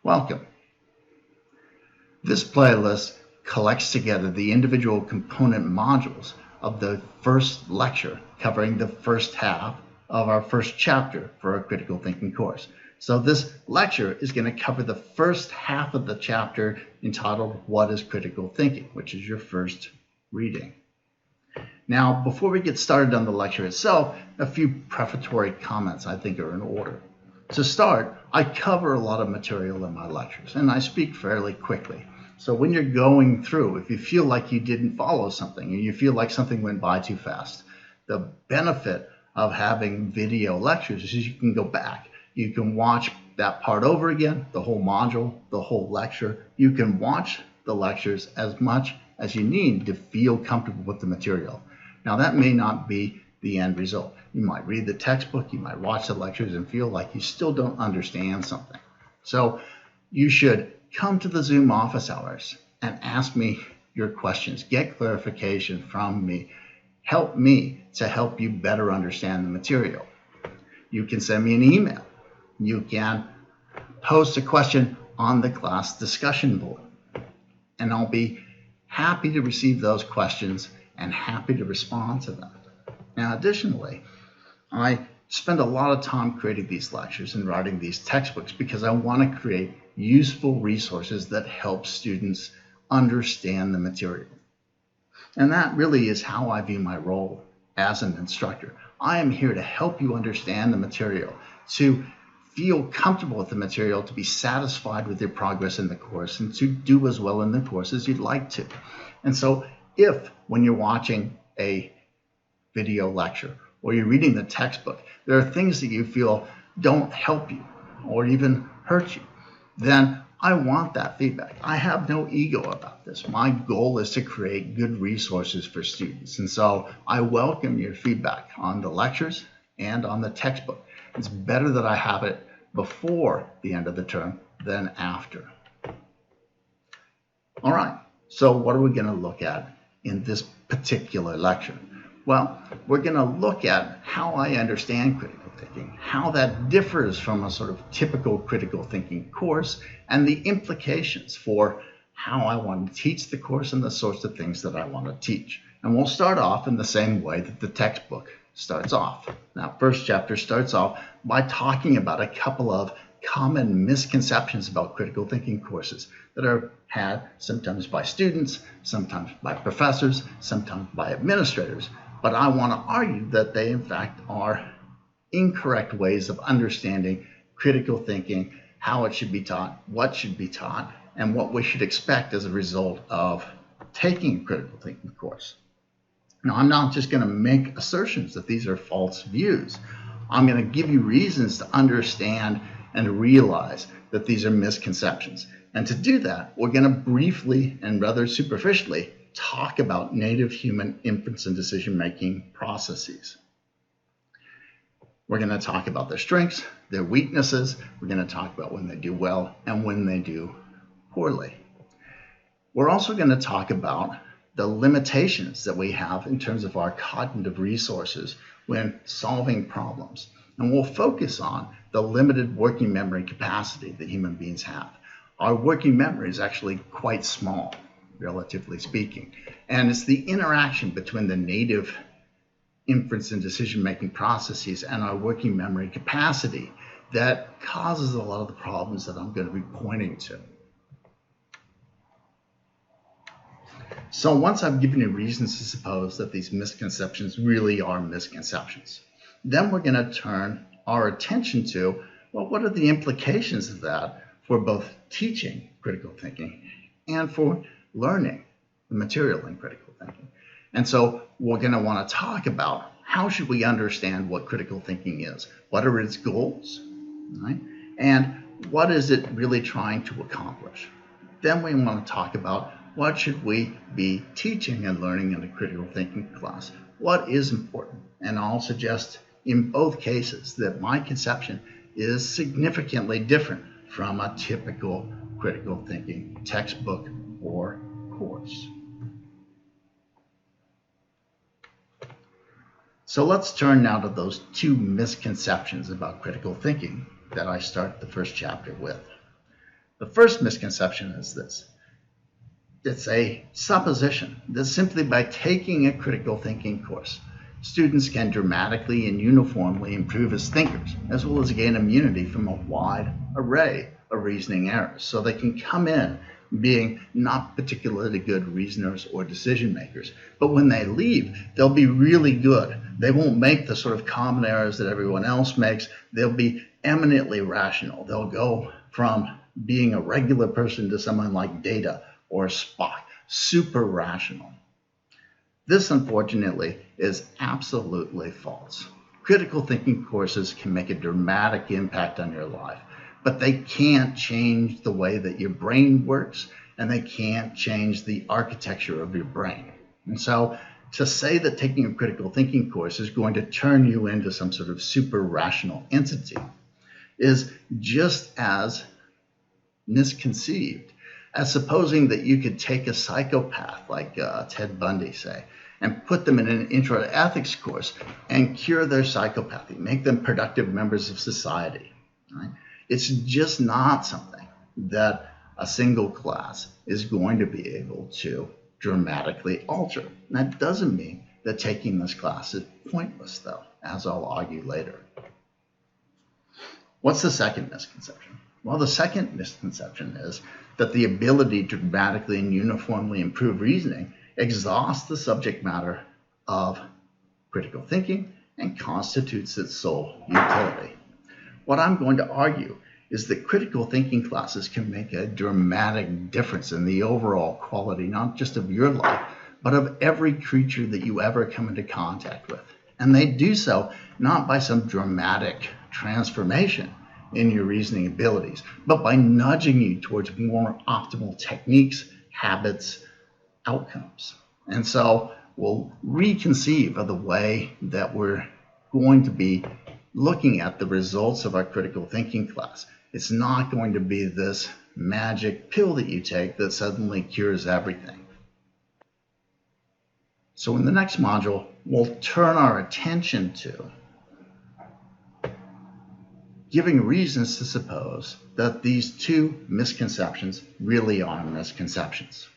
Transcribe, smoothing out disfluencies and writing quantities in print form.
Welcome. This playlist collects together the individual component modules of the first lecture covering the first half of our first chapter for our critical thinking course. So this lecture is going to cover the first half of the chapter entitled What is Critical Thinking, which is your first reading. Now, before we get started on the lecture itself, a few prefatory comments I think are in order. To start, I cover a lot of material in my lectures, and I speak fairly quickly. So when you're going through, if you feel like you didn't follow something, or you feel like something went by too fast, the benefit of having video lectures is you can go back. You can watch that part over again, the whole module, the whole lecture. You can watch the lectures as much as you need to feel comfortable with the material. Now, that may not be the end result. You might read the textbook, you might watch the lectures and feel like you still don't understand something. So you should come to the Zoom office hours and ask me your questions, get clarification from me, help me to help you better understand the material. You can send me an email. You can post a question on the class discussion board, and I'll be happy to receive those questions and happy to respond to them. Now, additionally, I spend a lot of time creating these lectures and writing these textbooks because I want to create useful resources that help students understand the material. And that really is how I view my role as an instructor. I am here to help you understand the material, to feel comfortable with the material, to be satisfied with your progress in the course, and to do as well in the course as you'd like to. And so if, when you're watching a video lecture or you're reading the textbook, there are things that you feel don't help you or even hurt you, then I want that feedback. I have no ego about this. My goal is to create good resources for students. And so I welcome your feedback on the lectures and on the textbook. It's better that I have it before the end of the term than after. All right, so what are we going to look at in this particular lecture? Well, we're going to look at how I understand critical thinking, how that differs from a sort of typical critical thinking course, and the implications for how I want to teach the course and the sorts of things that I want to teach. And we'll start off in the same way that the textbook starts off. Now, first chapter starts off by talking about a couple of common misconceptions about critical thinking courses that are had sometimes by students, sometimes by professors, sometimes by administrators. But I want to argue that they, in fact, are incorrect ways of understanding critical thinking, how it should be taught, what should be taught, and what we should expect as a result of taking a critical thinking course. Now, I'm not just going to make assertions that these are false views. I'm going to give you reasons to understand and realize that these are misconceptions. And to do that, we're going to briefly and rather superficially talk about native human inference and decision-making processes. We're going to talk about their strengths, their weaknesses. We're going to talk about when they do well and when they do poorly. We're also going to talk about the limitations that we have in terms of our cognitive resources when solving problems. And we'll focus on the limited working memory capacity that human beings have. Our working memory is actually quite small, relatively speaking. And it's the interaction between the native inference and decision-making processes and our working memory capacity that causes a lot of the problems that I'm going to be pointing to. So once I've given you reasons to suppose that these misconceptions really are misconceptions, then we're going to turn our attention to, well, what are the implications of that for both teaching critical thinking and for learning the material in critical thinking. And so we're going to want to talk about how should we understand what critical thinking is, what are its goals, right? And what is it really trying to accomplish. Then we want to talk about what should we be teaching and learning in a critical thinking class, what is important. And I'll suggest in both cases that my conception is significantly different from a typical critical thinking textbook or course. So let's turn now to those two misconceptions about critical thinking that I start the first chapter with. The first misconception is this. It's a supposition that simply by taking a critical thinking course, students can dramatically and uniformly improve as thinkers, as well as gain immunity from a wide array of reasoning errors. So they can come in being not particularly good reasoners or decision makers, but when they leave, they'll be really good. They won't make the sort of common errors that everyone else makes. They'll be eminently rational. They'll go from being a regular person to someone like Data or Spock, super rational. This, unfortunately, is absolutely false. Critical thinking courses can make a dramatic impact on your life, but they can't change the way that your brain works, and they can't change the architecture of your brain. And so to say that taking a critical thinking course is going to turn you into some sort of super rational entity is just as misconceived as supposing that you could take a psychopath like Ted Bundy, say, and put them in an intro to ethics course and cure their psychopathy, make them productive members of society. Right? It's just not something that a single class is going to be able to dramatically alter. And that doesn't mean that taking this class is pointless, though, as I'll argue later. What's the second misconception? Well, the second misconception is that the ability to dramatically and uniformly improve reasoning exhausts the subject matter of critical thinking and constitutes its sole utility. What I'm going to argue is that critical thinking classes can make a dramatic difference in the overall quality, not just of your life, but of every creature that you ever come into contact with. And they do so not by some dramatic transformation in your reasoning abilities, but by nudging you towards more optimal techniques, habits, outcomes. And so we'll reconceive of the way that we're going to be looking at the results of our critical thinking class. It's not going to be this magic pill that you take that suddenly cures everything. So in the next module, we'll turn our attention to giving reasons to suppose that these two misconceptions really are misconceptions.